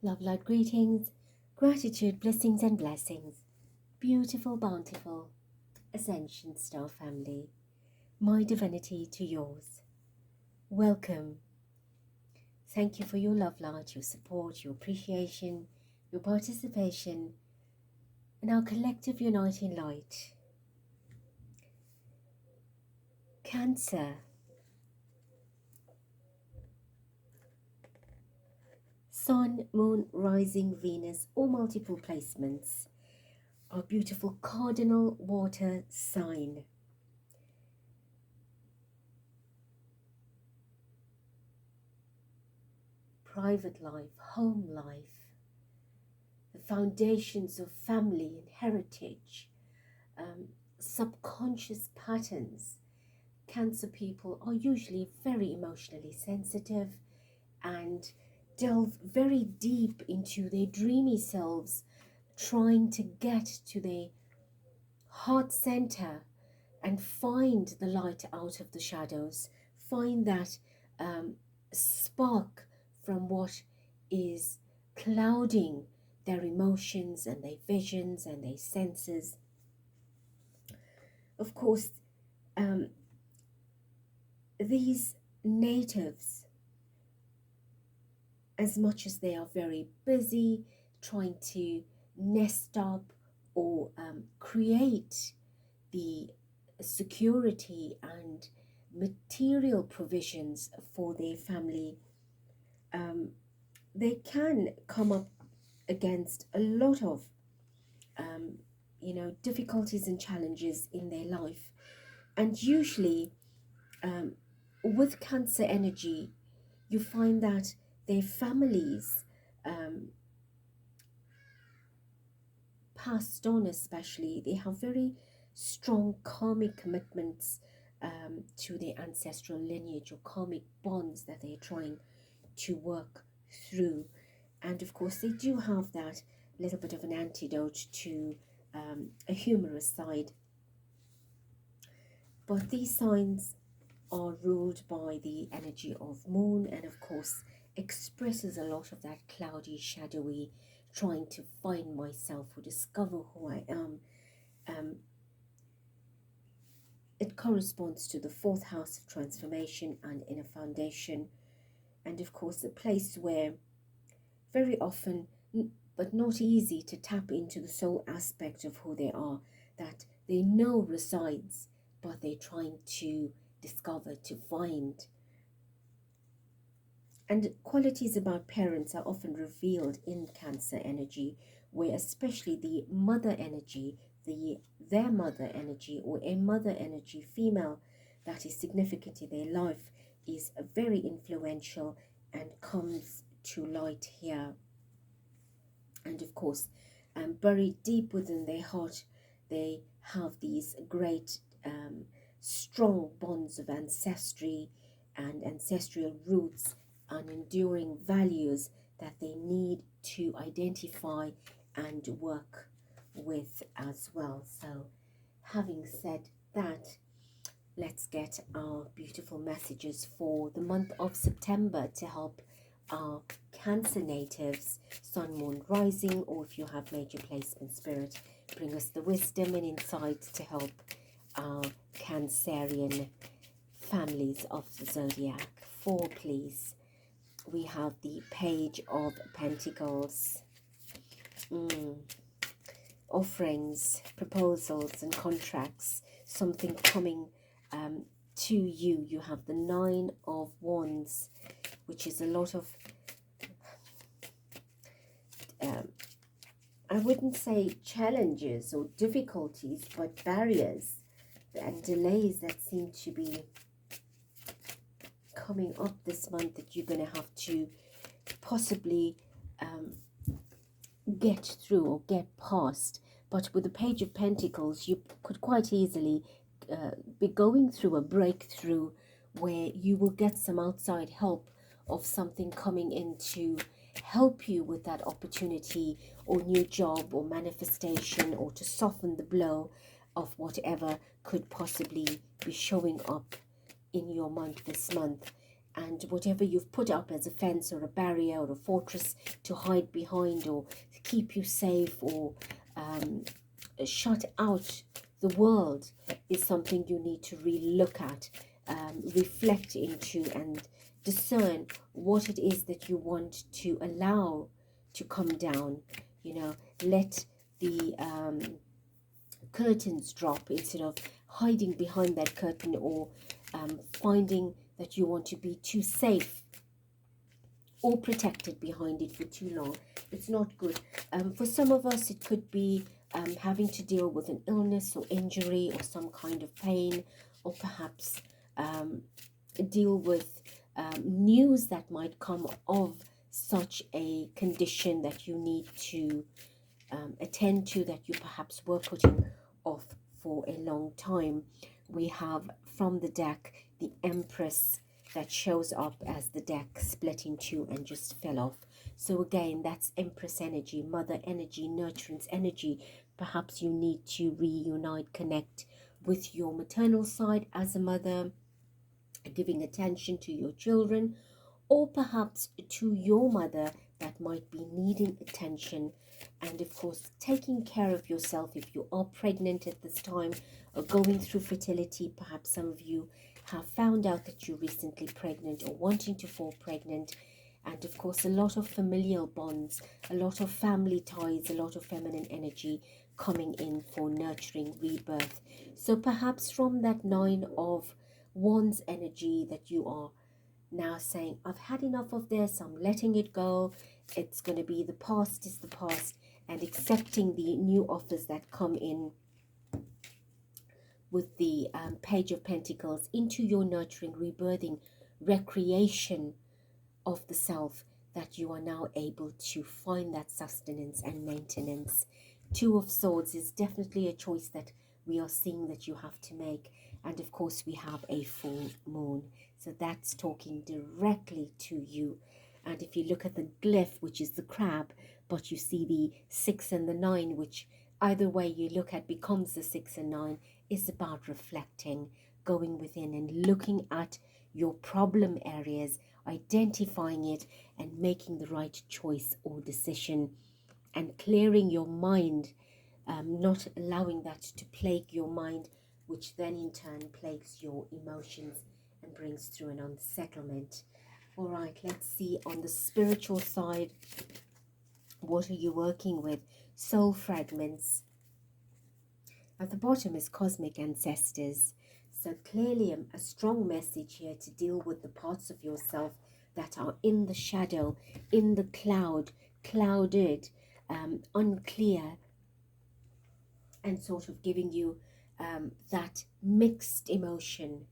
Love, light, greetings, gratitude, blessings, and blessings. Beautiful, bountiful Ascension Star family, my divinity to yours. Welcome. Thank you for your love, light, your support, your appreciation, your participation in our collective uniting light. Cancer. Sun, Moon, Rising, Venus, or multiple placements. Our beautiful cardinal water sign. Private life, home life, the foundations of family and heritage, subconscious patterns. Cancer people are usually very emotionally sensitive and delve very deep into their dreamy selves, trying to get to their heart center and find the light out of the shadows, find that spark from what is clouding their emotions and their visions and their senses. Of course, these natives, as much as they are very busy trying to nest up or create the security and material provisions for their family, they can come up against a lot of difficulties and challenges in their life. And usually with Cancer energy, you find that their families passed on, especially they have very strong karmic commitments to their ancestral lineage or karmic bonds that they're trying to work through. And of course they do have that little bit of an antidote to a humorous side. But these signs are ruled by the energy of moon, and of course expresses a lot of that cloudy, shadowy, trying to find myself or discover who I am. It corresponds to the fourth house of transformation and inner foundation, and of course a place where very often, but not easy, to tap into the soul aspect of who they are, that they know resides, but they're trying to discover, to find. And qualities about parents are often revealed in Cancer energy, where especially the mother energy, their mother energy, or a mother energy female that is significant in their life, is very influential and comes to light here. And of course, buried deep within their heart, they have these great strong bonds of ancestry and ancestral roots and enduring values that they need to identify and work with as well. So having said that, let's get our beautiful messages for the month of September to help our Cancer natives, Sun, Moon, Rising, or if you have major placement spirit, bring us the wisdom and insight to help our Cancerian families of the zodiac. 4, please. We have the Page of Pentacles. Offerings, proposals and contracts, something coming to you. You have the 9 of Wands, which is a lot of I wouldn't say challenges or difficulties, but barriers and delays that seem to be coming up this month that you're going to have to possibly get through or get past. But with the Page of Pentacles, you could quite easily be going through a breakthrough where you will get some outside help of something coming in to help you with that opportunity or new job or manifestation, or to soften the blow of whatever could possibly be showing up in your month this month. and whatever you've put up as a fence or a barrier or a fortress to hide behind or keep you safe or shut out the world is something you need to really look at, reflect into, and discern what it is that you want to allow to come down. You know, let the curtains drop instead of hiding behind that curtain, or finding that you want to be too safe or protected behind it for too long. It's not good. For some of us, it could be having to deal with an illness or injury or some kind of pain, or perhaps deal with news that might come of such a condition that you need to attend to, that you perhaps were putting off for a long time. We have from the deck the Empress that shows up as the deck split in two and just fell off. So again, that's Empress energy, mother energy, nurturance energy. Perhaps you need to reunite, connect with your maternal side as a mother, giving attention to your children, or perhaps to your mother that might be needing attention. And of course, taking care of yourself if you are pregnant at this time or going through fertility. Perhaps some of you have found out that you're recently pregnant or wanting to fall pregnant. And of course, a lot of familial bonds, a lot of family ties, a lot of feminine energy coming in for nurturing rebirth. So perhaps from that Nine of Wands energy that you are now saying, I've had enough of this, I'm letting it go, it's going to be the past is the past, and accepting the new offers that come in with the Page of Pentacles into your nurturing, rebirthing, recreation of the self, that you are now able to find that sustenance and maintenance. Two of Swords is definitely a choice that we are seeing that you have to make. And of course, we have a full moon. So that's talking directly to you. And if you look at the glyph, which is the crab, but you see the 6 and the 9, which either way you look at becomes the 6 and 9, is about reflecting, going within and looking at your problem areas, identifying it and making the right choice or decision, and clearing your mind, not allowing that to plague your mind, which then in turn plagues your emotions and brings through an unsettlement. All right, let's see on the spiritual side, what are you working with? Soul fragments. At the bottom is cosmic ancestors. So clearly a strong message here to deal with the parts of yourself that are in the shadow, in the cloud, clouded, unclear, and sort of giving you that mixed emotion,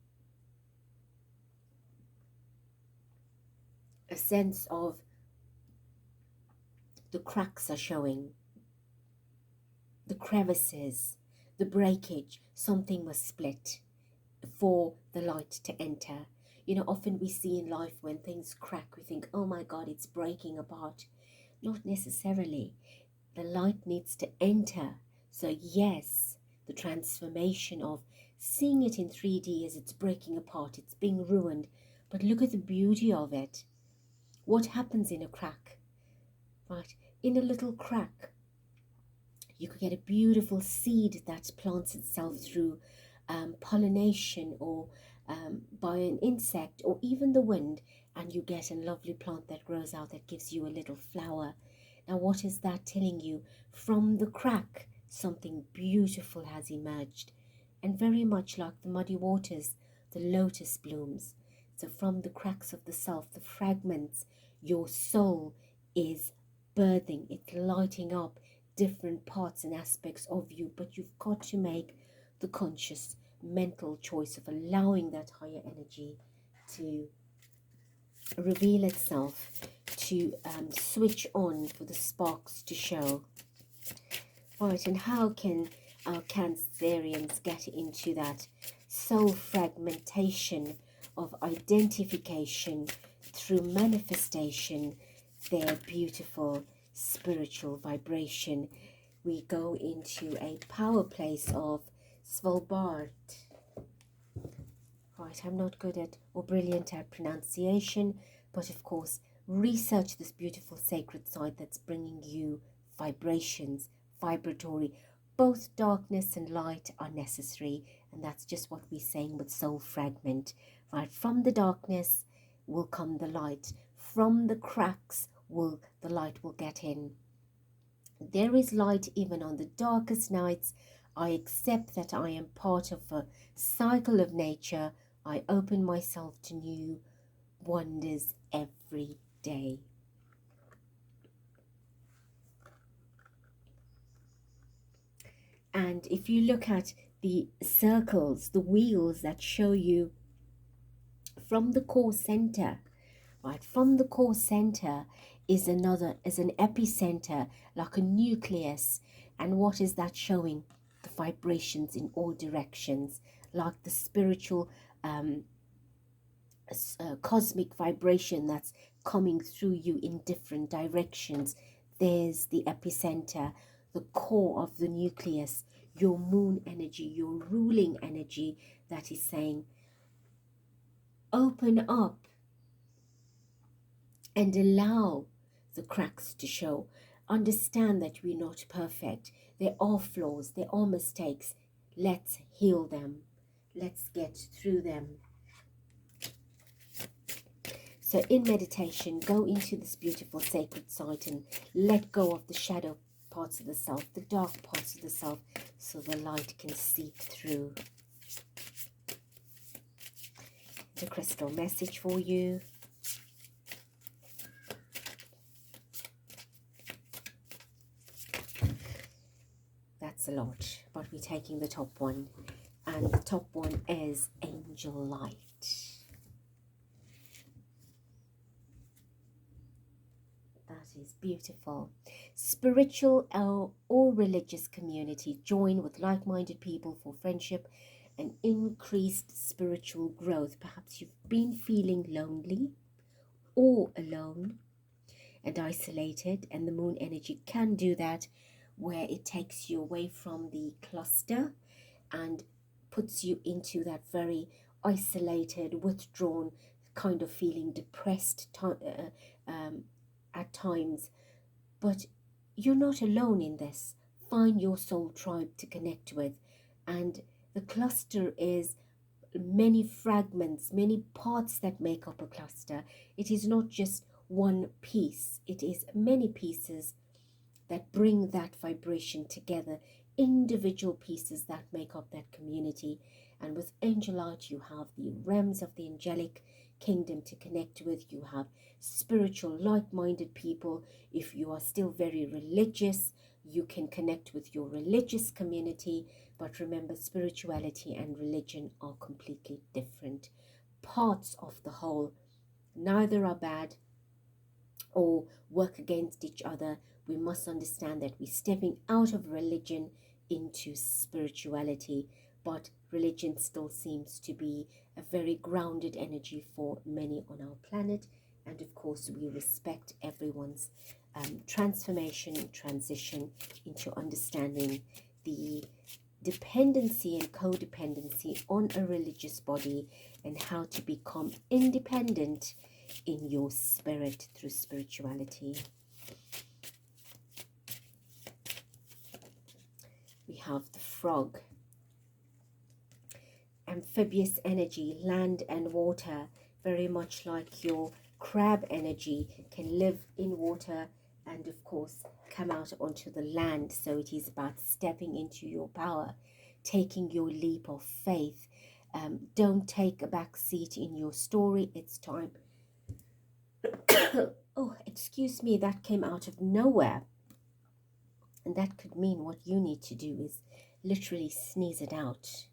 a sense of the cracks are showing, the crevices, the breakage, something was split for the light to enter. You know, often we see in life when things crack, we think, oh my God, it's breaking apart. Not necessarily. The light needs to enter. So yes, the transformation of seeing it in 3D as it's breaking apart, it's being ruined. But look at the beauty of it. What happens in a crack? Right? In a little crack, you could get a beautiful seed that plants itself through pollination or by an insect or even the wind, and you get a lovely plant that grows out that gives you a little flower. Now, what is that telling you? From the crack, something beautiful has emerged. And very much like the muddy waters, the lotus blooms. So from the cracks of the self, the fragments, your soul is birthing, it's lighting up different parts and aspects of you. But you've got to make the conscious mental choice of allowing that higher energy to reveal itself, to switch on for the sparks to show. Right, and how can our Cancerians get into that soul fragmentation of identification through manifestation, their beautiful spiritual vibration? We go into a power place of Svalbard. Right, I'm not good at or brilliant at pronunciation, but of course, research this beautiful sacred site that's bringing you vibrations, vibratory. Both darkness and light are necessary, and that's just what we're saying with soul fragment. Right, from the darkness will come the light. From the cracks will the light will get in. There is light even on the darkest nights. I accept that I am part of a cycle of nature. I open myself to new wonders every day. And if you look at the circles, the wheels that show you from the core center, right, from the core center is an epicenter, like a nucleus. And what is that showing? The vibrations in all directions, like the spiritual cosmic vibration that's coming through you in different directions. There's the epicenter, the core of the nucleus, your moon energy, your ruling energy, that is saying, open up and allow the cracks to show. Understand that we're not perfect. There are flaws, there are mistakes. Let's heal them. Let's get through them. So in meditation, go into this beautiful sacred site and let go of the shadow parts of the self, the dark parts of the self, so the light can seep through. The crystal message for you. That's a lot, but we're taking the top one. And the top one is angel light. That is beautiful. Spiritual or religious community. Join with like-minded people for friendship and increased spiritual growth. Perhaps you've been feeling lonely or alone and isolated, and the moon energy can do that, where it takes you away from the cluster and puts you into that very isolated, withdrawn kind of feeling, depressed at times. But you're not alone in this. Find your soul tribe to connect with. And the cluster is many fragments, many parts that make up a cluster. It is not just one piece. It is many pieces that bring that vibration together. Individual pieces that make up that community. And with angel light, you have the realms of the angelic kingdom to connect with. You have spiritual, like-minded people. If you are still very religious, you can connect with your religious community. But remember, spirituality and religion are completely different parts of the whole. Neither are bad or work against each other. We must understand that we're stepping out of religion into spirituality, but religion still seems to be a very grounded energy for many on our planet. And of course, we respect everyone's transformation and transition into understanding the dependency and codependency on a religious body, and how to become independent in your spirit through spirituality. We have the frog. Amphibious energy, land and water, very much like your crab energy, can live in water and of course come out onto the land. So it is about stepping into your power, taking your leap of faith. Don't take a back seat in your story. It's time. Oh, excuse me, that came out of nowhere. And that could mean what you need to do is literally sneeze it out.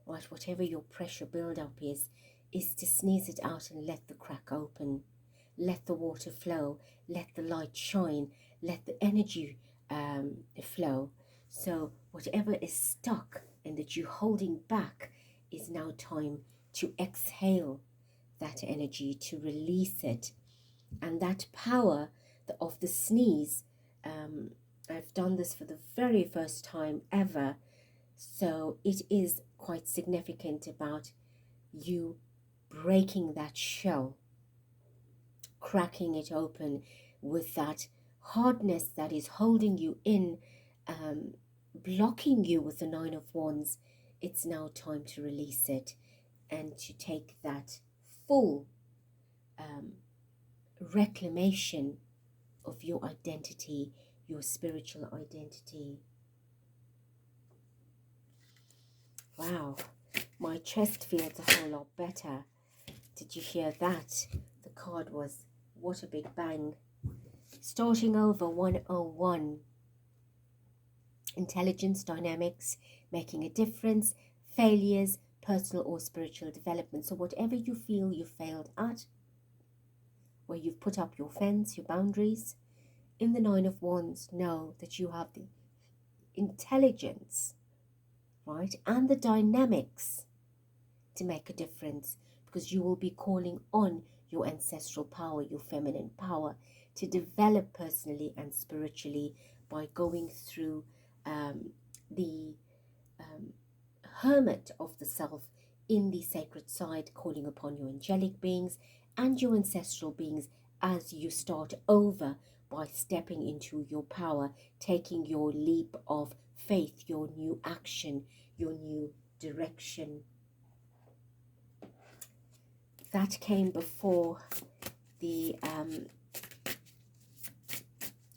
Right, whatever your pressure buildup is to sneeze it out and let the crack open. Let the water flow. Let the light shine. Let the energy flow. So whatever is stuck and that you're holding back is now time to exhale that energy, to release it. And that power of the sneeze, I've done this for the very first time ever, so it is quite significant about you breaking that shell, cracking it open with that hardness that is holding you in, blocking you with the Nine of Wands. It's now time to release it and to take that full reclamation of your identity, your spiritual identity. Wow, my chest feels a whole lot better. Did you hear that? The card was, what a big bang. Starting over 101. Intelligence, dynamics, making a difference, failures, personal or spiritual development. So whatever you feel you failed at, where you've put up your fence, your boundaries, in the Nine of Wands, know that you have the intelligence, right, and the dynamics to make a difference, because you will be calling on your ancestral power, your feminine power, to develop personally and spiritually by going through the hermit of the self in the sacred side, calling upon your angelic beings and your ancestral beings as you start over by stepping into your power, taking your leap of faith, your new action, your new direction. That came before the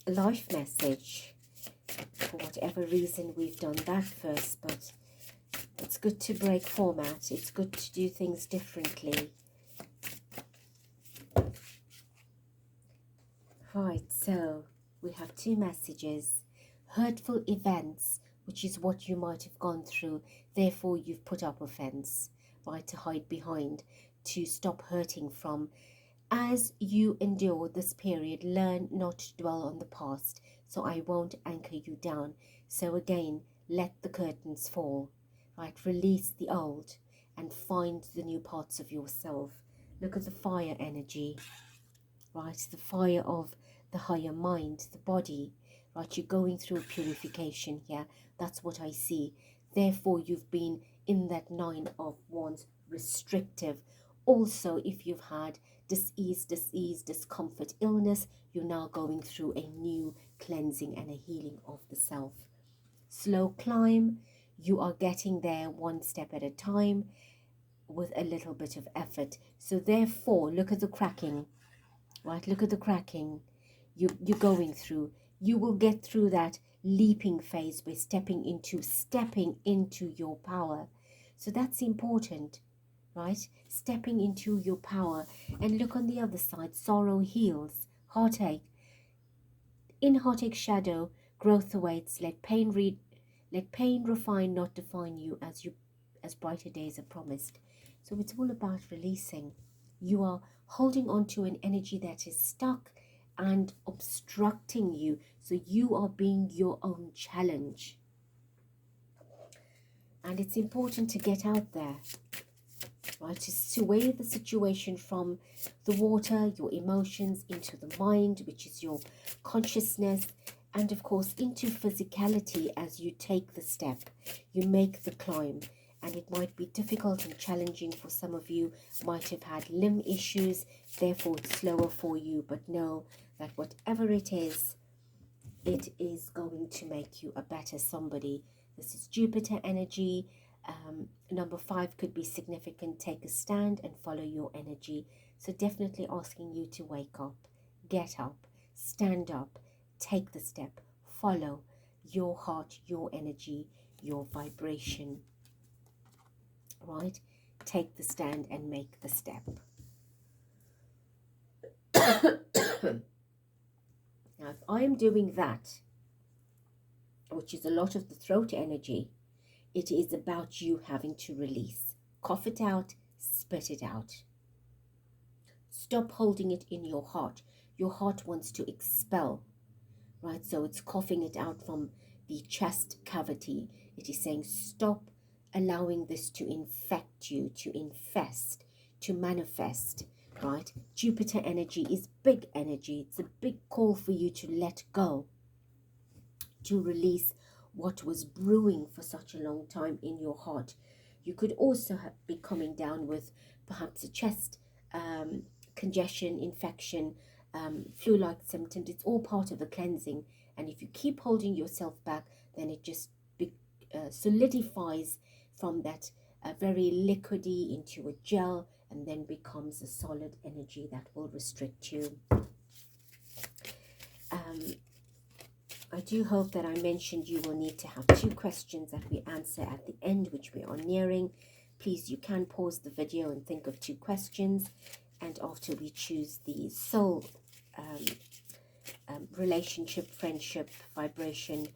life message. For whatever reason, we've done that first, but it's good to break format. It's good to do things differently. Right, so we have two messages. Hurtful events, which is what you might have gone through. Therefore, you've put up a fence, right, to hide behind, to stop hurting from. As you endure this period, learn not to dwell on the past, so I won't anchor you down. So again, let the curtains fall, right? Release the old and find the new parts of yourself. Look at the fire energy, right? The fire of the higher mind, the body, right? You're going through a purification here. That's what I see. Therefore, you've been in that Nine of Wands, restrictive. Also, if you've had disease, discomfort, illness, you're now going through a new cleansing and a healing of the self. Slow climb, you are getting there one step at a time with a little bit of effort. So therefore, look at the cracking, right? Look at the cracking you're going through. You will get through that leaping phase by stepping into your power. So that's important, right? Stepping into your power. And look on the other side. Sorrow heals. Heartache. In heartache shadow, growth awaits. Let pain refine, not define you, as brighter days are promised. So it's all about releasing. You are holding on to an energy that is stuck and obstructing you. So you are being your own challenge. And it's important to get out there, right? To sway the situation from the water, your emotions, into the mind, which is your consciousness, and of course into physicality as you take the step, you make the climb. And it might be difficult and challenging for some of you, might have had limb issues, therefore it's slower for you. But know that whatever it is going to make you a better somebody. This is Jupiter energy. Number 5 could be significant. Take a stand and follow your energy. So definitely asking you to wake up, get up, stand up, take the step, follow your heart, your energy, your vibration, right? Take the stand and make the step. Now, if I am doing that, which is a lot of the throat energy, it is about you having to release. Cough it out, spit it out. Stop holding it in your heart. Your heart wants to expel, right? So it's coughing it out from the chest cavity. It is saying stop allowing this to infect you, to infest, to manifest, right? Jupiter energy is big energy. It's a big call for you to let go, to release what was brewing for such a long time in your heart. You could also be coming down with perhaps a chest congestion, infection, flu-like symptoms. It's all part of the cleansing. And if you keep holding yourself back, then it just solidifies from that very liquidy into a gel, and then becomes a solid energy that will restrict you. I do hope that I mentioned you will need to have 2 questions that we answer at the end, which we are nearing. Please, you can pause the video and think of 2 questions. And after we choose the soul, relationship, friendship, vibration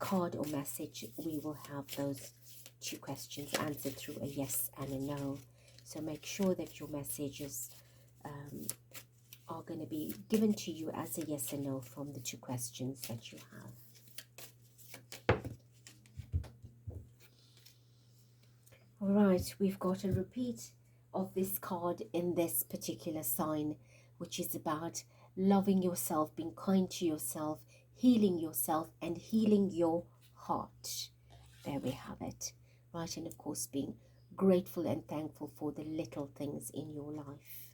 card or message, we will have those 2 questions answered through a yes and a no. So make sure that your messages are going to be given to you as a yes and no from the 2 questions that you have. All right, we've got a repeat of this card in this particular sign, which is about loving yourself, being kind to yourself, healing yourself, and healing your heart. There we have it. Right, and of course being grateful and thankful for the little things in your life.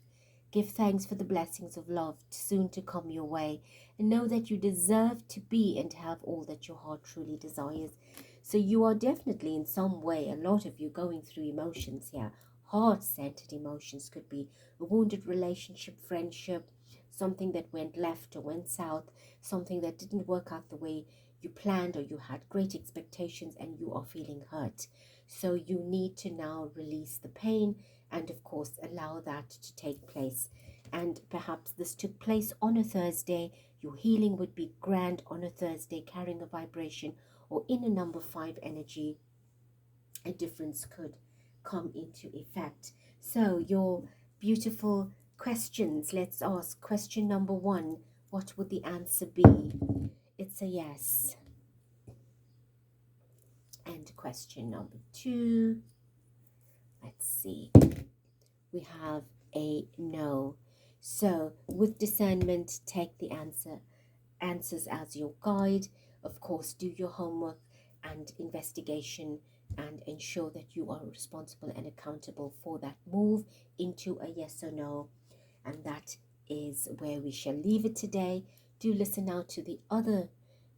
Give thanks for the blessings of love soon to come your way, and know that you deserve to be and have all that your heart truly desires. So you are definitely in some way, a lot of you, going through emotions here. Heart-centered emotions. Could be a wounded relationship, friendship, something that went left or went south, something that didn't work out the way you planned, or you had great expectations and you are feeling hurt. So you need to now release the pain and of course allow that to take place. And perhaps this took place on a Thursday. Your healing would be grand on a Thursday, carrying a vibration, or in a number 5 energy, a difference could come into effect. So your beautiful questions, let's ask question number 1. What would the answer be? It's a yes. And question number 2, let's see, we have a no. So with discernment, take the answers as your guide. Of course, do your homework and investigation and ensure that you are responsible and accountable for that move into a yes or no. And that is where we shall leave it today. Do listen out to the other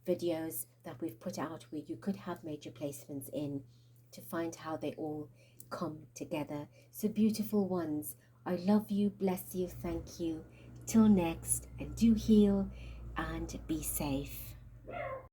videos that we've put out where you could have major placements in, to find how they all come together. So beautiful ones, I love you, bless you, thank you. Till next, and do heal and be safe.